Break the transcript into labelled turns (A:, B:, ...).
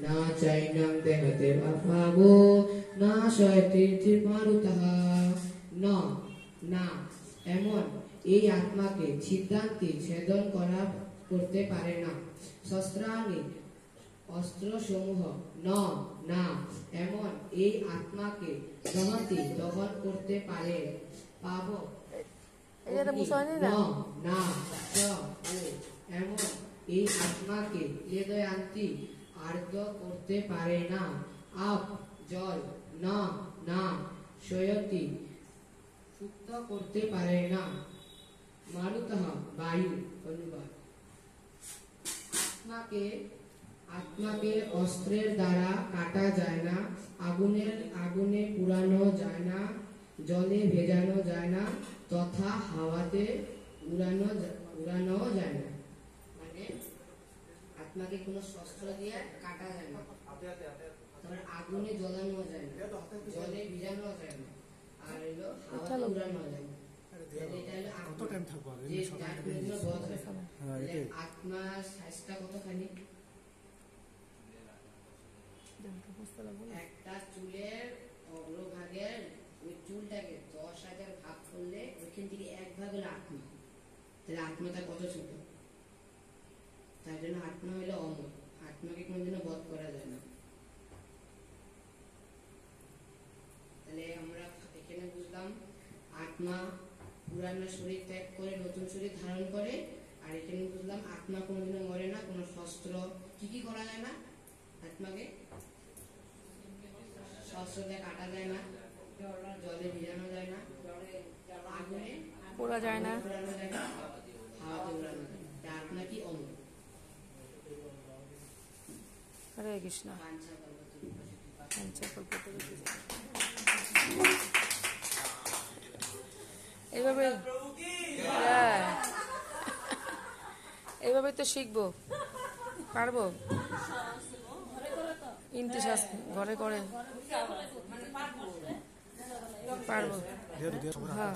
A: না চাইনাং দেহতে ভাবো না শয়তি মারুতঃ না না এমন এই আত্মাকে সিদ্ধান্তে ছেদন করতে পারে না। শস্ত্রাণি অস্ত্রসমূহ না এমন এই আত্মাকে দহতি দহন করতে পারে পাব না এমন এই আত্মাকে হৃদয়ান্তি আর্দ্র করতে পারে না। আপ জল না শয়তি সুপ্ত করতে পারে না। মারুতঃ বায়ু অনুবাদ। আত্মাকে অস্ত্রের দ্বারা কাটা যায় না, আগুনে পুরানো যায় না, জলে ভেজানো যায় না, তথা হাওয়াতে উড়ানো যায় না। মানে আত্মাকে কোনো শস্ত্র দিয়ে কাটা যায় না, তারপর আগুনে জ্বলানো যায় না, জলে ভিজানো যায় না, আর হলো হাওয়াতে উড়ানো যায় না। আত্মার সাইজটা কতখানি? একটা চুলের অগ্রভাগের ওই চুলটাকে 10,000 ভাগ করলে ওইখান থেকে এক ভাগ হলো আত্মা। তাহলে আত্মাটা কত ছোট? তার জন্য আত্মা হলো অমর, আত্মাকে কোনোদিনও বধ করা যায় না। তাহলে আমরা এখানে বুঝলাম আত্মা পুরানো শরীর ত্যাগ করে নতুন শরীর ধারণ করে। আর এখানে বুঝলাম আত্মা কোনোদিনও মরে না, কোনো শস্ত্র কি করা যায় না, আত্মাকে শস্ত্র দিয়ে কাটা যায় না, জলে ভিজানো যায় না, আগুনে
B: পোড়া যায় না,
A: হাওয়াতে উড়ানো যায় না। আত্মা কি অমর।
B: হরে কৃষ্ণ। এইভাবে তো শিখবো, পারবো। ইন্তিশ্বাস ঘরে করে পারবো। হ্যাঁ।